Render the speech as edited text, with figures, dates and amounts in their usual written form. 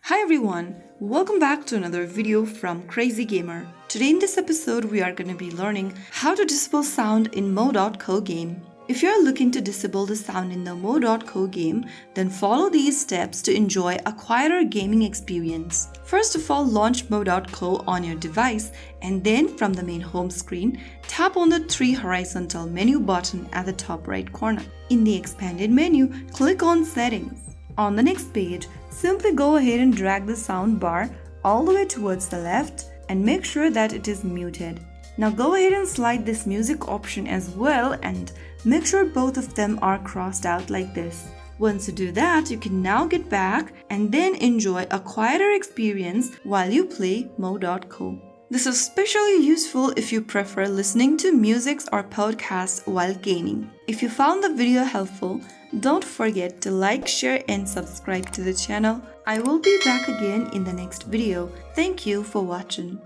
Hi everyone, welcome back to another video from Crazy Gamer. Today in this episode we are going to be learning how to disable sound in Mo.co game. If you are looking to disable the sound in the Mo.co game, then follow these steps to enjoy a quieter gaming experience. First of all, launch Mo.co on your device and then from the main home screen, tap on the 3 horizontal menu button at the top right corner. In the expanded menu, click on Settings. On the next page, simply go ahead and drag the sound bar all the way towards the left and make sure that it is muted. Now go ahead and slide this music option as well and make sure both of them are crossed out like this. Once you do that, you can now get back and then enjoy a quieter experience while you play Mo.co. This is especially useful if you prefer listening to music or podcasts while gaming. If you found the video helpful, don't forget to like, share and subscribe to the channel. I will be back again in the next video. Thank you for watching.